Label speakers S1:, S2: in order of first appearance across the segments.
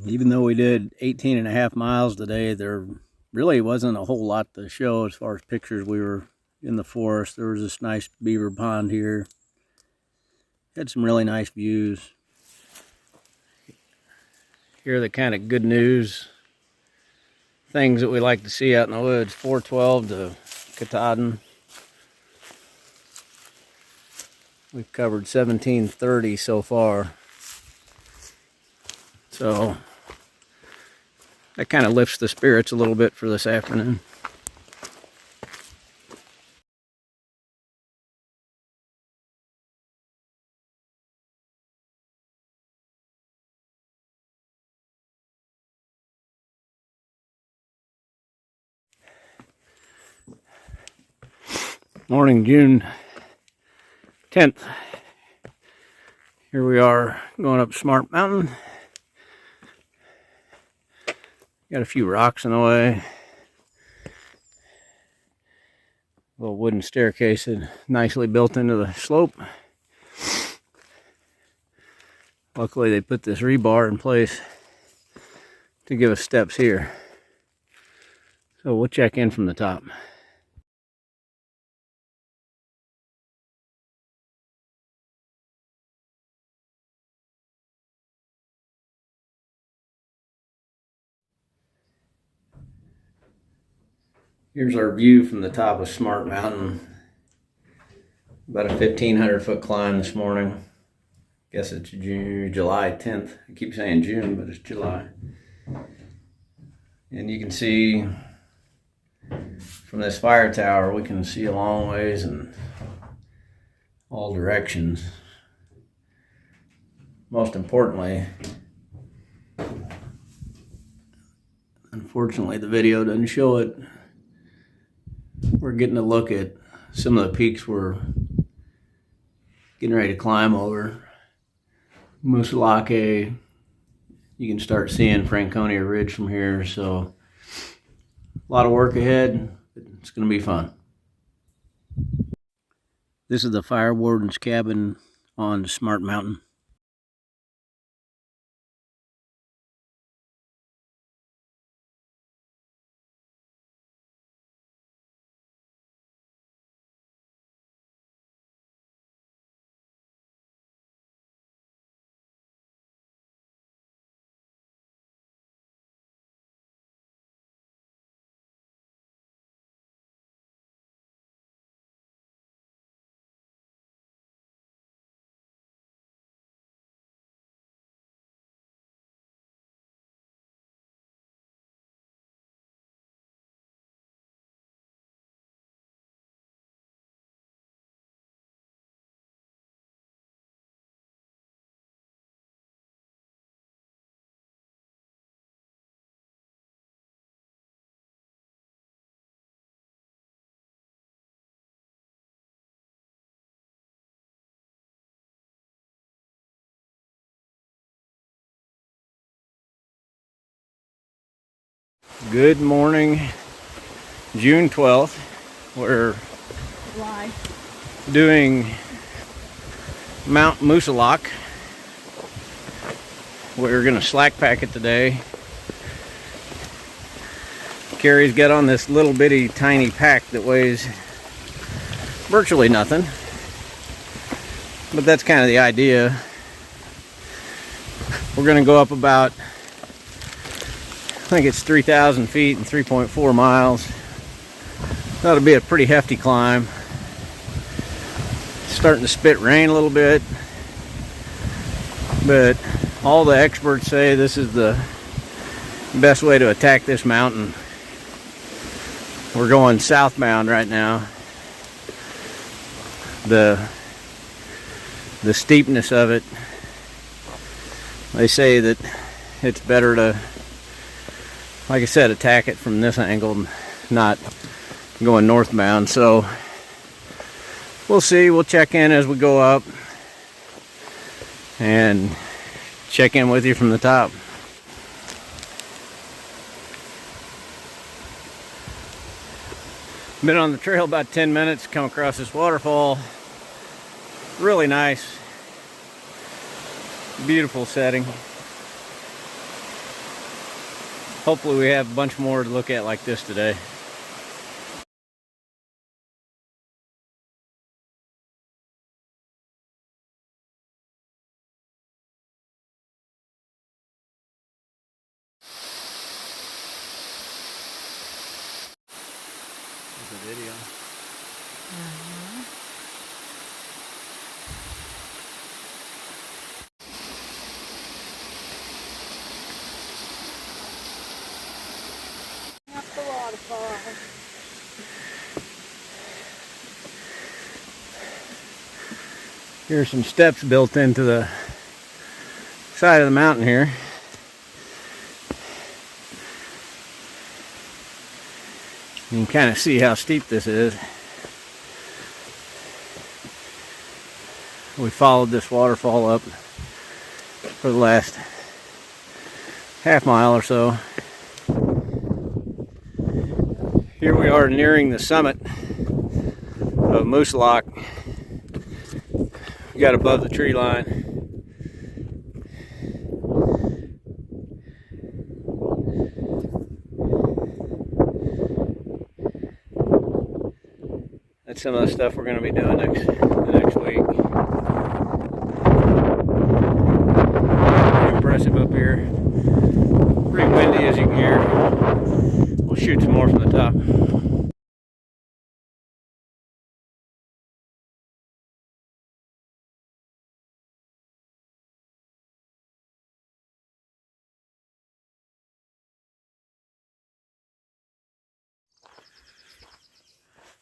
S1: Even though we did 18.5 miles today, there really wasn't a whole lot to show as far as pictures. We were in the forest. There was this nice beaver pond here. Had some really nice views. Here are the kind of good news things that we like to see out in the woods. 412 to Katahdin. We've covered 1730 so far. So that kind of lifts the spirits a little bit for this afternoon. Morning, June 10th. Here we are going up Smart Mountain. Got a few rocks in the way. Little wooden staircase nicely built into the slope. Luckily they put this rebar in place to give us steps here. So we'll check in from the top. Here's our view from the top of Smart Mountain. About a 1,500-foot climb this morning. Guess it's July 10th. I keep saying June, but it's July. And you can see from this fire tower, we can see a long ways in all directions. Most importantly, unfortunately the video doesn't show it, we're getting a look at some of the peaks we're getting ready to climb over. Moosilauke, you can start seeing Franconia Ridge from here, so a lot of work ahead. It's going to be fun. This is the fire warden's cabin on Smart Mountain. Good morning, June 12th. We're doing Mount Moosilauke. We're gonna slack pack it today. Carrie's got on this little bitty tiny pack that weighs virtually nothing, but that's kind of the idea. We're gonna go up about, I think it's 3,000 feet and 3.4 miles. That'll be a pretty hefty climb. It's starting to spit rain a little bit, but all the experts say this is the best way to attack this mountain. We're going southbound right now. The steepness of it, they say that it's better to, like I said, attack it from this angle, not going northbound. So we'll see. We'll check in as we go up and check in with you from the top. Been on the trail about 10 minutes, come across this waterfall. Really nice, beautiful setting. Hopefully we have a bunch more to look at like this today. There's a video.
S2: Up the waterfall.
S1: Here's some steps built into the side of the mountain here. You can kind of see how steep this is. We followed this waterfall up for the last half mile or so. Here we are nearing the summit of Moose Lock. We got above the tree line. That's some of the stuff we're going to be doing next week. Pretty impressive up here. Pretty windy as you can hear. We'll shoot some more from the top.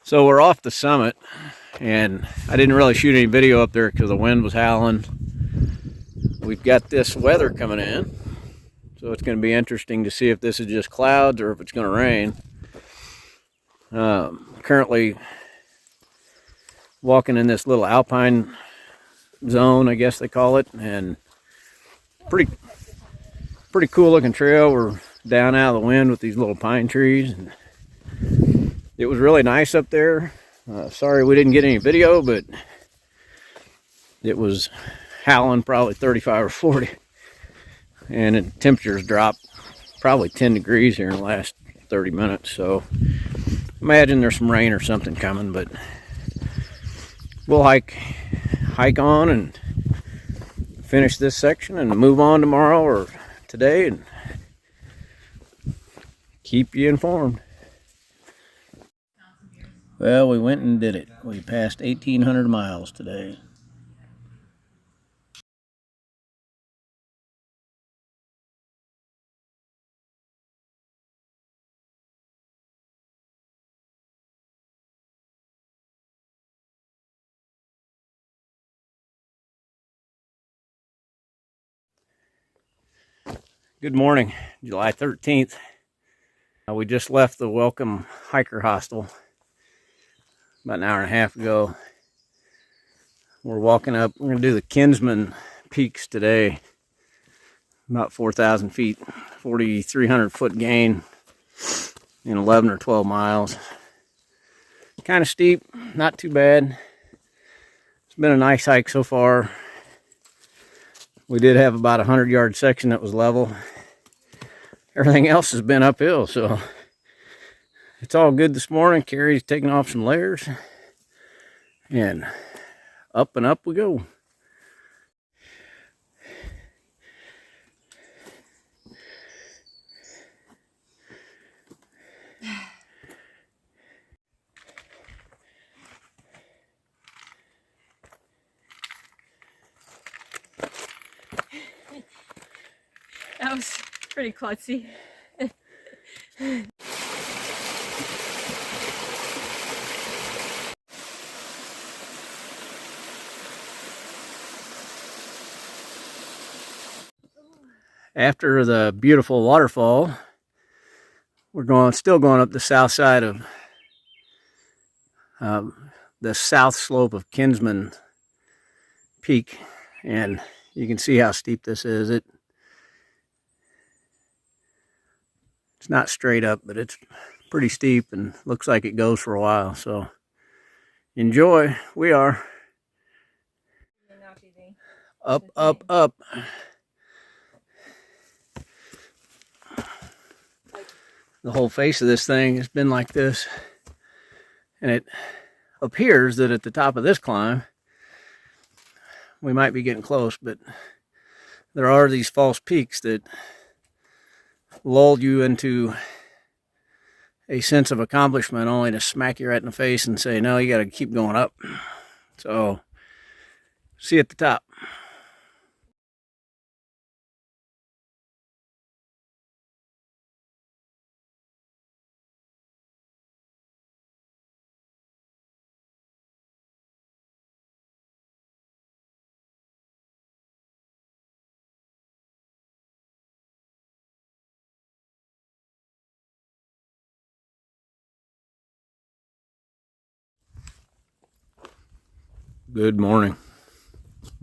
S1: So we're off the summit, and I didn't really shoot any video up there because the wind was howling. We've got this weather coming in, so it's going to be interesting to see if this is just clouds or if it's going to rain. Currently walking in this little alpine zone, I guess they call it, and pretty cool looking trail. We're down out of the wind with these little pine trees, and it was really nice up there. Sorry we didn't get any video, but it was howling probably 35 or 40. And the temperatures dropped probably 10 degrees here in the last 30 minutes. So imagine there's some rain or something coming, but we'll hike on and finish this section and move on tomorrow or today and keep you informed. Well, we went and did it. We passed 1,800 miles today. Good morning, July 13th. We just left the Welcome Hiker Hostel about an hour and a half ago. We're walking up. We're going to do the Kinsman peaks today. About 4,000 feet, 4,300 foot gain in 11 or 12 miles. Kind of steep, not too bad. It's been a nice hike so far. We did have about a 100-yard section that was level. Everything else has been uphill, so it's all good this morning. Carrie's taking off some layers, and up we go.
S2: That was pretty klutzy.
S1: After the beautiful waterfall, we're still going up the south side of the south slope of Kinsman Peak, and you can see how steep this is. It's not straight up, but it's pretty steep and looks like it goes for a while. So enjoy. We are up. the whole face of this thing has been like this. And it appears that at the top of this climb, we might be getting close, but there are these false peaks that lull you into a sense of accomplishment only to smack you right in the face and say, no, you got to keep going up. So, see you at the top. Good morning.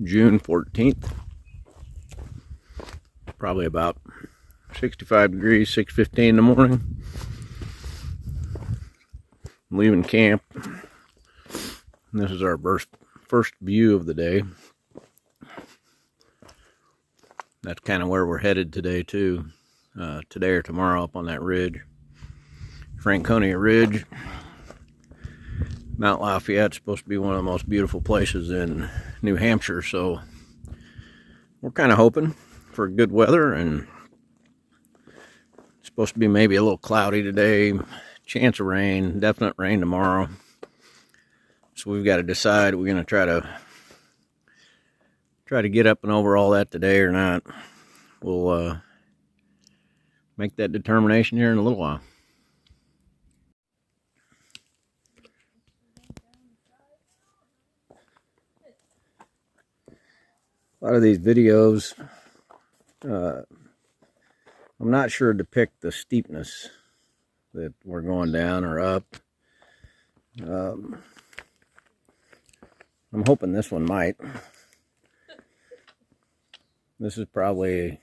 S1: June 14th. Probably about 65 degrees, 6:15 in the morning. I'm leaving camp. This is our first view of the day. That's kind of where we're headed today too. Today or tomorrow up on that ridge. Franconia Ridge. Mount Lafayette's supposed to be one of the most beautiful places in New Hampshire, so we're kind of hoping for good weather, and it's supposed to be maybe a little cloudy today, chance of rain, definite rain tomorrow. So we've got to decide, we're going to try to get up and over all that today or not. We'll make that determination here in a little while. A lot of these videos, I'm not sure depict the steepness that we're going down or up. I'm hoping this one might. This is probably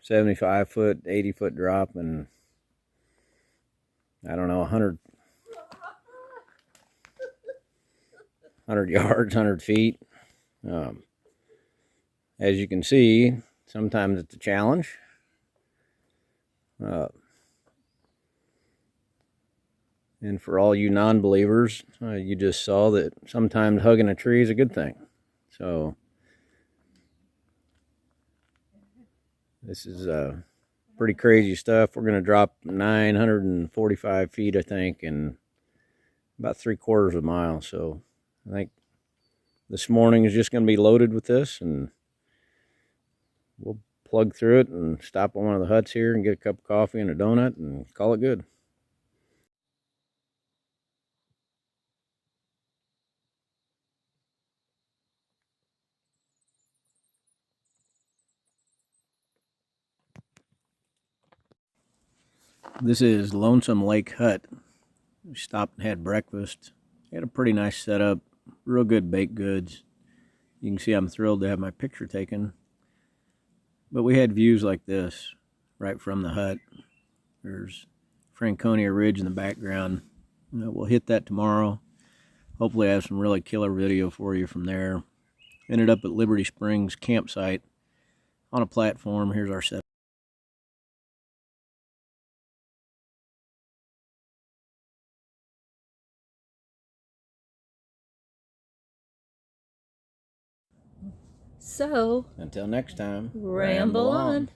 S1: 75-foot, 80-foot drop, and I don't know, 100 yards, 100 feet. As you can see, sometimes it's a challenge. And for all you non-believers, you just saw that sometimes hugging a tree is a good thing. So this is pretty crazy stuff. We're going to drop 945 feet, I think, in about 3/4 of a mile. So I think this morning is just going to be loaded with this, and we'll plug through it and stop at one of the huts here and get a cup of coffee and a donut and call it good. This is Lonesome Lake Hut. We stopped and had breakfast. Had a pretty nice setup, real good baked goods. You can see I'm thrilled to have my picture taken. But we had views like this right from the hut. There's Franconia Ridge in the background. We'll hit that tomorrow. Hopefully I have some really killer video for you from there. Ended up at Liberty Springs campsite on a platform. Here's our setup.
S2: So,
S1: Until next time,
S2: ramble on.